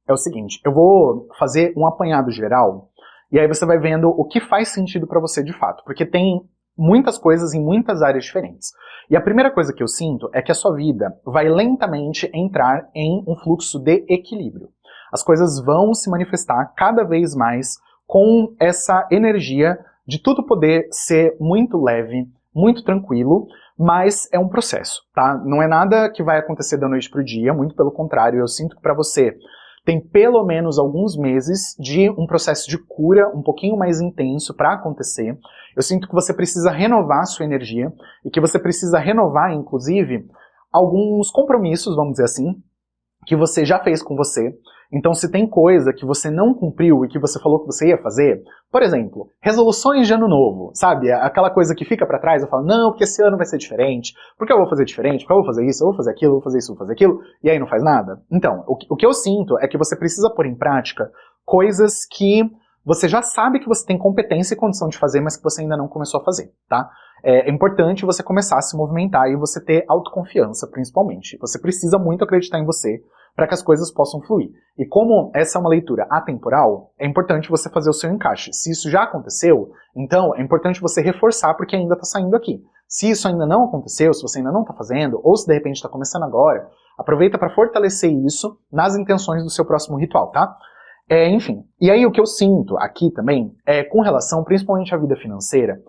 o seguinte, eu vou fazer um apanhado geral, e aí você vai vendo o que faz sentido para você de fato, porque tem muitas coisas em muitas áreas diferentes. E a primeira coisa que eu sinto é que a sua vida vai lentamente entrar em um fluxo de equilíbrio. As coisas vão se manifestar cada vez mais com essa energia de tudo poder ser muito leve, muito tranquilo, mas é um processo, tá? Não é nada que vai acontecer da noite pro dia, muito pelo contrário, eu sinto que para você tem pelo menos alguns meses de um processo de cura um pouquinho mais intenso para acontecer. Eu sinto que você precisa renovar a sua energia e que você precisa renovar, inclusive, alguns compromissos, vamos dizer assim, que você já fez com você. Então, se tem coisa que você não cumpriu e que você falou que você ia fazer, por exemplo, resoluções de ano novo, sabe? Aquela coisa que fica pra trás, eu falo, não, porque esse ano vai ser diferente, porque eu vou fazer diferente, porque eu vou fazer isso, eu vou fazer aquilo, eu vou fazer isso, eu vou fazer aquilo, e aí não faz nada. Então, o que eu sinto é que você precisa pôr em prática coisas que você já sabe que você tem competência e condição de fazer, mas que você ainda não começou a fazer, tá? É importante você começar a se movimentar e você ter autoconfiança, principalmente. Você precisa muito acreditar em você para que as coisas possam fluir. E como essa é uma leitura atemporal, é importante você fazer o seu encaixe. Se isso já aconteceu, então é importante você reforçar porque ainda está saindo aqui. Se isso ainda não aconteceu, se você ainda não está fazendo, ou se de repente está começando agora, aproveita para fortalecer isso nas intenções do seu próximo ritual, tá? Enfim, e aí o que eu sinto aqui também é com relação principalmente à vida financeira,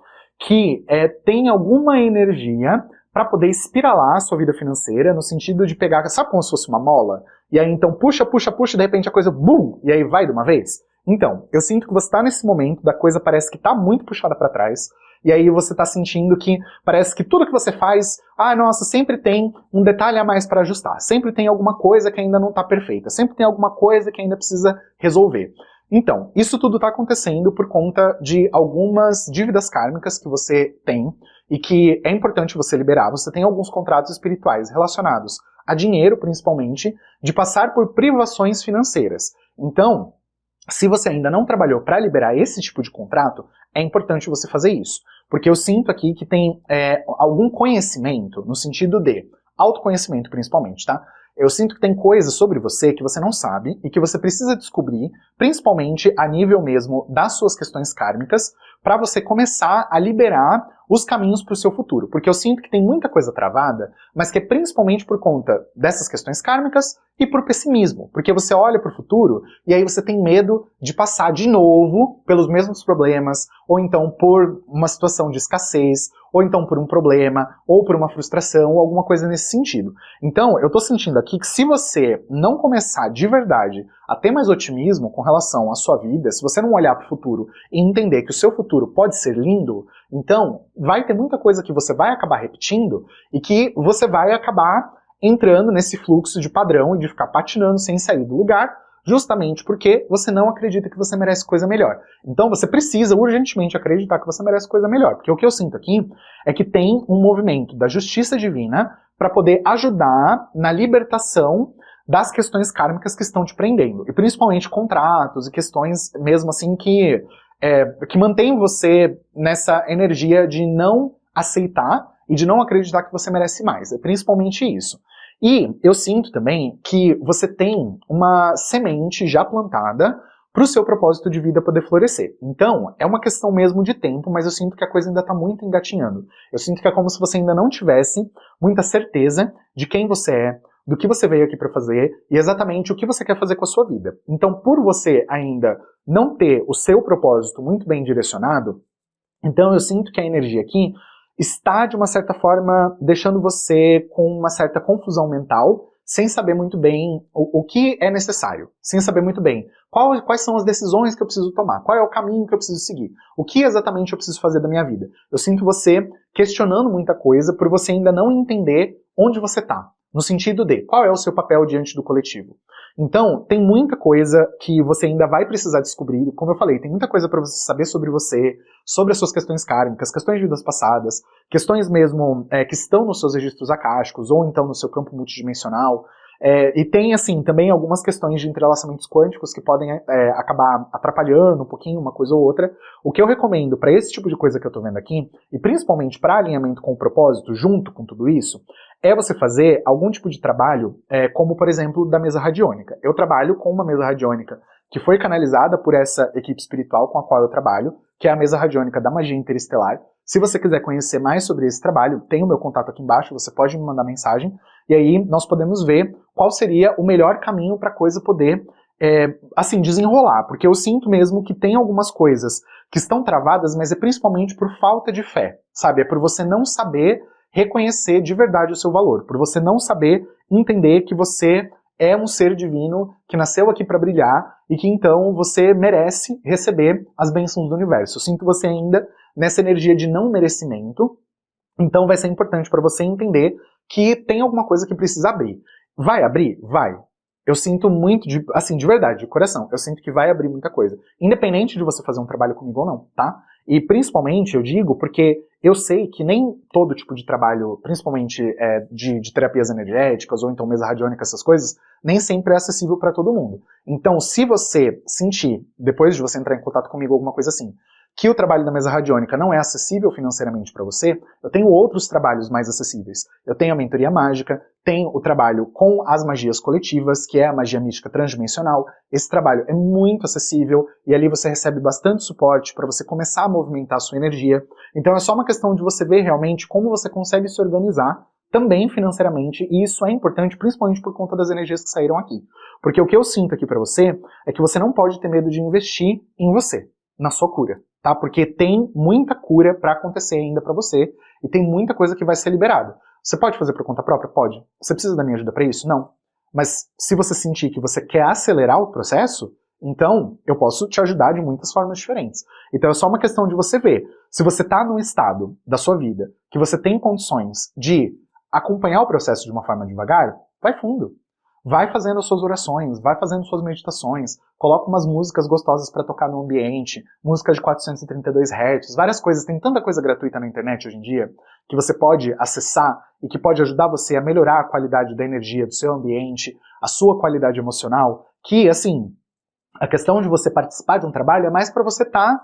que tem alguma energia para poder espiralar a sua vida financeira, no sentido de pegar, sabe como se fosse uma mola? E aí então puxa, puxa, puxa, e de repente a coisa, bum, e aí vai de uma vez? Então, eu sinto que você está nesse momento, da coisa parece que está muito puxada para trás, e aí você está sentindo que parece que tudo que você faz, nossa, sempre tem um detalhe a mais para ajustar, sempre tem alguma coisa que ainda não está perfeita, sempre tem alguma coisa que ainda precisa resolver. Então, isso tudo está acontecendo por conta de algumas dívidas kármicas que você tem e que é importante você liberar. Você tem alguns contratos espirituais relacionados a dinheiro, principalmente, de passar por privações financeiras. Então, se você ainda não trabalhou para liberar esse tipo de contrato, é importante você fazer isso. Porque eu sinto aqui que tem algum conhecimento, no sentido de autoconhecimento principalmente, tá? Eu sinto que tem coisas sobre você que você não sabe e que você precisa descobrir, principalmente a nível mesmo das suas questões kármicas, para você começar a liberar os caminhos para o seu futuro. Porque eu sinto que tem muita coisa travada, mas que é principalmente por conta dessas questões kármicas e por pessimismo. Porque você olha para o futuro e aí você tem medo de passar de novo pelos mesmos problemas, ou então por uma situação de escassez, ou então por um problema, ou por uma frustração, ou alguma coisa nesse sentido. Então, eu tô sentindo aqui que se você não começar de verdade a ter mais otimismo com relação à sua vida, se você não olhar para o futuro e entender que o seu futuro pode ser lindo, então vai ter muita coisa que você vai acabar repetindo e que você vai acabar entrando nesse fluxo de padrão e de ficar patinando sem sair do lugar, justamente porque você não acredita que você merece coisa melhor. Então você precisa urgentemente acreditar que você merece coisa melhor, porque o que eu sinto aqui é que tem um movimento da justiça divina para poder ajudar na libertação das questões kármicas que estão te prendendo, e principalmente contratos e questões mesmo assim que mantêm você nessa energia de não aceitar e de não acreditar que você merece mais, é principalmente isso. E eu sinto também que você tem uma semente já plantada para o seu propósito de vida poder florescer. Então, é uma questão mesmo de tempo, mas eu sinto que a coisa ainda está muito engatinhando. Eu sinto que é como se você ainda não tivesse muita certeza de quem você é, do que você veio aqui para fazer e exatamente o que você quer fazer com a sua vida. Então, por você ainda não ter o seu propósito muito bem direcionado, então eu sinto que a energia aqui está, de uma certa forma, deixando você com uma certa confusão mental, sem saber muito bem o que é necessário, sem saber muito bem quais são as decisões que eu preciso tomar, qual é o caminho que eu preciso seguir, o que exatamente eu preciso fazer da minha vida. Eu sinto você questionando muita coisa por você ainda não entender onde você está, no sentido de qual é o seu papel diante do coletivo. Então, tem muita coisa que você ainda vai precisar descobrir, como eu falei, tem muita coisa para você saber sobre você, sobre as suas questões kármicas, questões de vidas passadas, questões mesmo que estão nos seus registros akáshicos, ou então no seu campo multidimensional, e tem, assim, também algumas questões de entrelaçamentos quânticos que podem acabar atrapalhando um pouquinho uma coisa ou outra. O que eu recomendo para esse tipo de coisa que eu estou vendo aqui, e principalmente para alinhamento com o propósito, junto com tudo isso, é você fazer algum tipo de trabalho, como, por exemplo, da mesa radiônica. Eu trabalho com uma mesa radiônica que foi canalizada por essa equipe espiritual com a qual eu trabalho, que é a mesa radiônica da magia interestelar. Se você quiser conhecer mais sobre esse trabalho, tem o meu contato aqui embaixo, você pode me mandar mensagem, e aí nós podemos ver qual seria o melhor caminho para a coisa poder, assim, desenrolar, porque eu sinto mesmo que tem algumas coisas que estão travadas, mas é principalmente por falta de fé, sabe? É por você não saber reconhecer de verdade o seu valor, por você não saber entender que você é um ser divino que nasceu aqui para brilhar e que então você merece receber as bênçãos do universo. Eu sinto você ainda nessa energia de não merecimento, então vai ser importante para você entender que tem alguma coisa que precisa abrir. Vai abrir? Vai. eu sinto muito, assim, de verdade, de coração, eu sinto que vai abrir muita coisa. Independente de você fazer um trabalho comigo ou não, tá? E principalmente, eu digo, porque eu sei que nem todo tipo de trabalho, principalmente de terapias energéticas, ou então mesa radiônica, essas coisas, nem sempre é acessível para todo mundo. Então, se você sentir, depois de você entrar em contato comigo, alguma coisa assim, que o trabalho da mesa radiônica não é acessível financeiramente para você, eu tenho outros trabalhos mais acessíveis. Eu tenho a mentoria mágica, tenho o trabalho com as magias coletivas, que é a magia mística transdimensional. Esse trabalho é muito acessível e ali você recebe bastante suporte para você começar a movimentar a sua energia. Então é só uma questão de você ver realmente como você consegue se organizar também financeiramente, e isso é importante principalmente por conta das energias que saíram aqui. Porque o que eu sinto aqui para você é que você não pode ter medo de investir em você, na sua cura. Tá? Porque tem muita cura para acontecer ainda para você e tem muita coisa que vai ser liberada. Você pode fazer por conta própria? Pode. Você precisa da minha ajuda para isso? Não. Mas se você sentir que você quer acelerar o processo, então eu posso te ajudar de muitas formas diferentes. Então é só uma questão de você ver. Se você está num estado da sua vida que você tem condições de acompanhar o processo de uma forma devagar, vai fundo. Vai fazendo as suas orações, vai fazendo suas meditações, coloca umas músicas gostosas para tocar no ambiente, músicas de 432 Hz, várias coisas, tem tanta coisa gratuita na internet hoje em dia, que você pode acessar e que pode ajudar você a melhorar a qualidade da energia do seu ambiente, a sua qualidade emocional, que, assim, a questão de você participar de um trabalho é mais para você estar,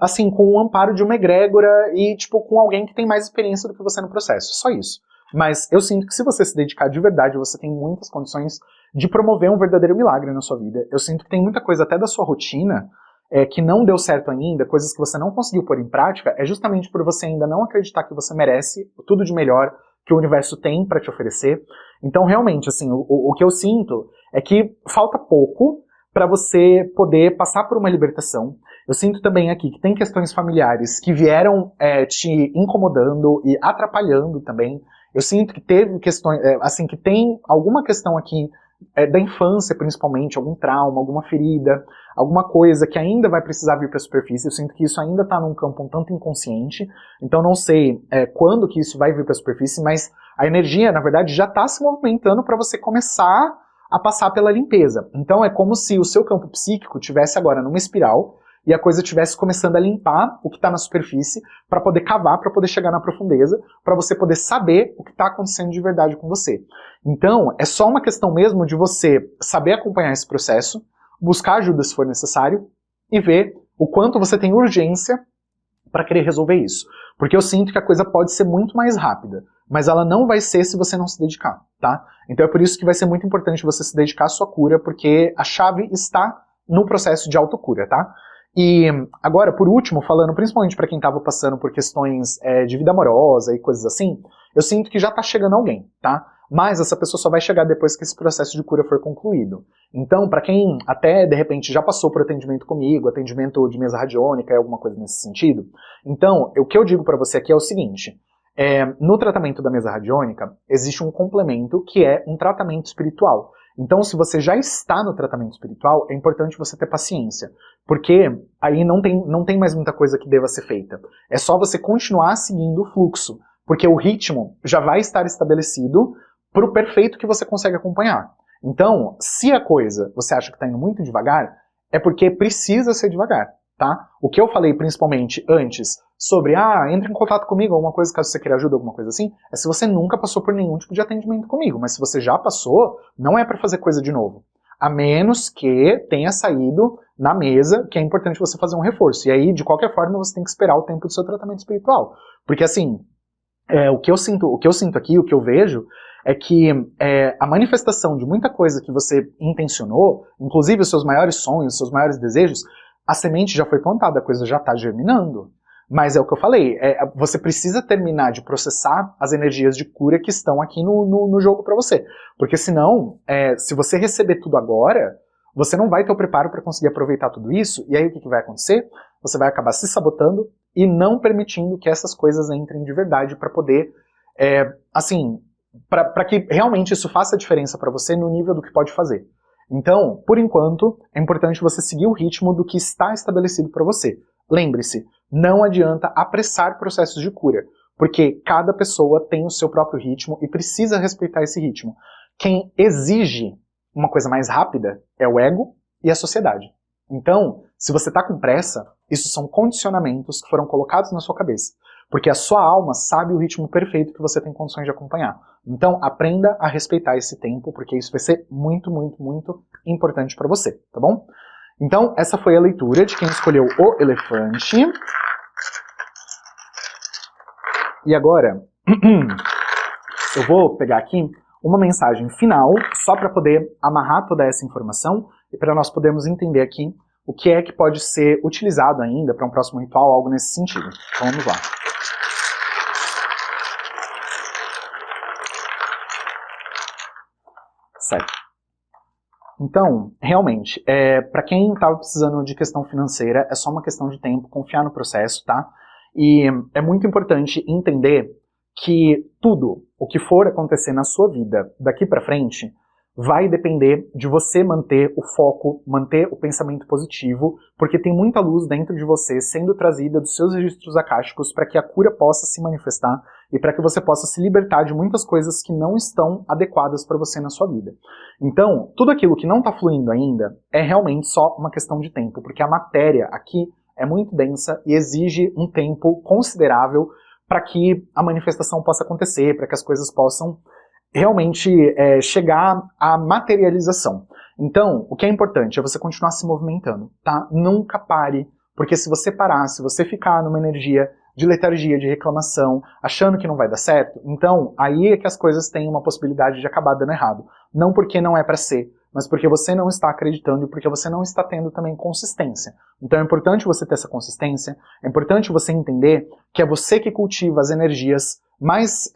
assim, com o amparo de uma egrégora e, tipo, com alguém que tem mais experiência do que você no processo, só isso. Mas eu sinto que se você se dedicar de verdade, você tem muitas condições de promover um verdadeiro milagre na sua vida. Eu sinto que tem muita coisa até da sua rotina que não deu certo ainda, coisas que você não conseguiu pôr em prática, é justamente por você ainda não acreditar que você merece tudo de melhor que o universo tem para te oferecer. Então, realmente, assim, o que eu sinto é que falta pouco para você poder passar por uma libertação. Eu sinto também aqui que tem questões familiares que vieram te incomodando e atrapalhando também. Eu sinto que teve questões, assim, que tem alguma questão aqui da infância, principalmente, algum trauma, alguma ferida, alguma coisa que ainda vai precisar vir para a superfície. Eu sinto que isso ainda está num campo um tanto inconsciente, então não sei quando que isso vai vir para a superfície, mas a energia, na verdade, já está se movimentando para você começar a passar pela limpeza. Então é como se o seu campo psíquico tivesse agora numa espiral e a coisa estivesse começando a limpar o que está na superfície para poder cavar, para poder chegar na profundeza, para você poder saber o que está acontecendo de verdade com você. Então, é só uma questão mesmo de você saber acompanhar esse processo, buscar ajuda se for necessário e ver o quanto você tem urgência para querer resolver isso. Porque eu sinto que a coisa pode ser muito mais rápida, mas ela não vai ser se você não se dedicar, tá? Então é por isso que vai ser muito importante você se dedicar à sua cura, porque a chave está no processo de autocura, tá? E agora, por último, falando principalmente para quem estava passando por questões de vida amorosa e coisas assim, eu sinto que já está chegando alguém, tá? Mas essa pessoa só vai chegar depois que esse processo de cura for concluído. Então, para quem até, de repente, já passou por atendimento comigo, atendimento de mesa radiônica e alguma coisa nesse sentido, então, o que eu digo para você aqui é o seguinte, no tratamento da mesa radiônica, existe um complemento que é um tratamento espiritual. Então, se você já está no tratamento espiritual, é importante você ter paciência, porque aí não tem mais muita coisa que deva ser feita. É só você continuar seguindo o fluxo, porque o ritmo já vai estar estabelecido para o perfeito que você consegue acompanhar. Então, se a coisa você acha que está indo muito devagar, é porque precisa ser devagar, tá? O que eu falei principalmente antes sobre, entre em contato comigo, alguma coisa, caso você queira ajuda, alguma coisa assim, é se você nunca passou por nenhum tipo de atendimento comigo, mas se você já passou, não é para fazer coisa de novo. A menos que tenha saído na mesa, que é importante você fazer um reforço. E aí, de qualquer forma, você tem que esperar o tempo do seu tratamento espiritual. Porque assim, o que eu sinto aqui, o que eu vejo, é que a manifestação de muita coisa que você intencionou, inclusive os seus maiores sonhos, os seus maiores desejos, a semente já foi plantada, a coisa já está germinando. Mas é o que eu falei, você precisa terminar de processar as energias de cura que estão aqui no jogo para você. Porque senão, se você receber tudo agora, você não vai ter o preparo para conseguir aproveitar tudo isso, e aí o que vai acontecer? Você vai acabar se sabotando e não permitindo que essas coisas entrem de verdade para poder, assim, para que realmente isso faça a diferença para você no nível do que pode fazer. Então, por enquanto, é importante você seguir o ritmo do que está estabelecido para você. Lembre-se, não adianta apressar processos de cura, porque cada pessoa tem o seu próprio ritmo e precisa respeitar esse ritmo. Quem exige uma coisa mais rápida é o ego e a sociedade. Então, se você está com pressa, isso são condicionamentos que foram colocados na sua cabeça. Porque a sua alma sabe o ritmo perfeito que você tem condições de acompanhar. Então, aprenda a respeitar esse tempo, porque isso vai ser muito, muito, muito importante para você, tá bom? Então, essa foi a leitura de quem escolheu o elefante. E agora, eu vou pegar aqui uma mensagem final, só para poder amarrar toda essa informação e para nós podermos entender aqui o que é que pode ser utilizado ainda para um próximo ritual, algo nesse sentido. Então vamos lá. Certo. Então, realmente, para quem estava precisando de questão financeira, é só uma questão de tempo, confiar no processo, tá? E é muito importante entender que tudo o que for acontecer na sua vida daqui para frente vai depender de você manter o foco, manter o pensamento positivo, porque tem muita luz dentro de você sendo trazida dos seus registros akáshicos para que a cura possa se manifestar e para que você possa se libertar de muitas coisas que não estão adequadas para você na sua vida. Então, tudo aquilo que não está fluindo ainda é realmente só uma questão de tempo, porque a matéria aqui é muito densa e exige um tempo considerável para que a manifestação possa acontecer, para que as coisas possam realmente chegar à materialização. Então, o que é importante é você continuar se movimentando, tá? Nunca pare, porque se você parar, se você ficar numa energia de letargia, de reclamação, achando que não vai dar certo, então aí é que as coisas têm uma possibilidade de acabar dando errado. Não porque não é para ser, mas porque você não está acreditando e porque você não está tendo também consistência. Então é importante você ter essa consistência, é importante você entender que é você que cultiva as energias mais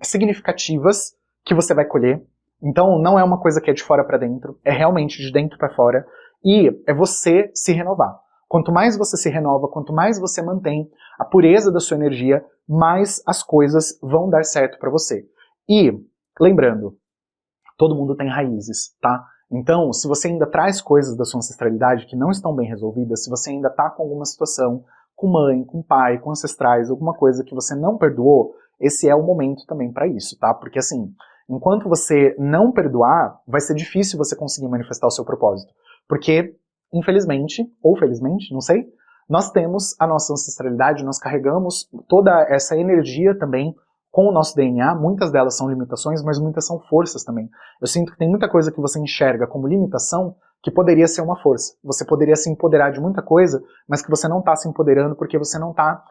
significativas que você vai colher. Então não é uma coisa que é de fora para dentro, é realmente de dentro para fora, e é você se renovar. Quanto mais você se renova, quanto mais você mantém a pureza da sua energia, mais as coisas vão dar certo para você. E, lembrando, todo mundo tem raízes, tá? Então, se você ainda traz coisas da sua ancestralidade que não estão bem resolvidas, se você ainda tá com alguma situação, com mãe, com pai, com ancestrais, alguma coisa que você não perdoou, esse é o momento também para isso, tá? Porque assim, enquanto você não perdoar, vai ser difícil você conseguir manifestar o seu propósito. Porque, infelizmente, ou felizmente, não sei, nós temos a nossa ancestralidade, nós carregamos toda essa energia também com o nosso DNA, muitas delas são limitações, mas muitas são forças também. Eu sinto que tem muita coisa que você enxerga como limitação que poderia ser uma força. Você poderia se empoderar de muita coisa, mas que você não está se empoderando porque você não está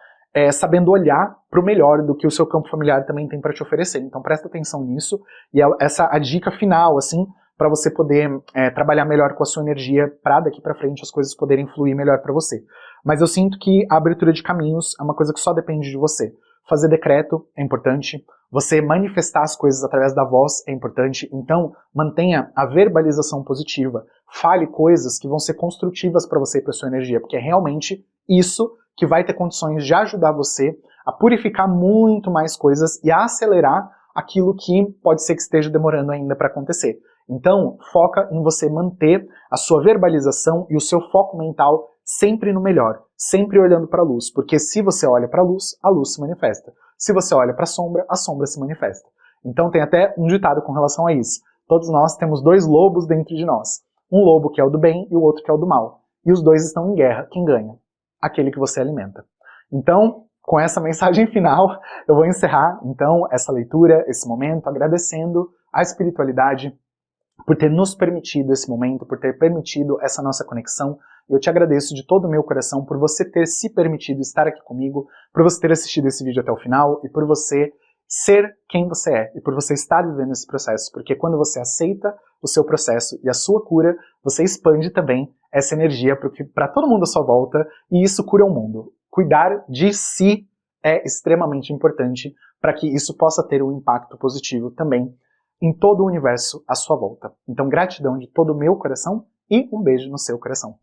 sabendo olhar para o melhor do que o seu campo familiar também tem para te oferecer. Então presta atenção nisso, e essa é a dica final, assim, para você poder trabalhar melhor com a sua energia, para daqui para frente as coisas poderem fluir melhor para você. Mas eu sinto que a abertura de caminhos é uma coisa que só depende de você. Fazer decreto é importante, você manifestar as coisas através da voz é importante, então mantenha a verbalização positiva, fale coisas que vão ser construtivas para você e para sua energia, porque é realmente isso que vai ter condições de ajudar você a purificar muito mais coisas e a acelerar aquilo que pode ser que esteja demorando ainda para acontecer. Então, foca em você manter a sua verbalização e o seu foco mental sempre no melhor, sempre olhando para a luz, porque se você olha para a luz se manifesta. Se você olha para a sombra se manifesta. Então tem até um ditado com relação a isso. Todos nós temos dois lobos dentro de nós. Um lobo que é o do bem e o outro que é o do mal. E os dois estão em guerra. Quem ganha? Aquele que você alimenta. Então, com essa mensagem final, eu vou encerrar então essa leitura, esse momento, agradecendo a espiritualidade por ter nos permitido esse momento, por ter permitido essa nossa conexão. Eu te agradeço de todo o meu coração por você ter se permitido estar aqui comigo, por você ter assistido esse vídeo até o final e por você ser quem você é e por você estar vivendo esse processo, porque quando você aceita o seu processo e a sua cura, você expande também essa energia para todo mundo à sua volta e isso cura o mundo. Cuidar de si é extremamente importante para que isso possa ter um impacto positivo também em todo o universo à sua volta. Então, gratidão de todo o meu coração e um beijo no seu coração.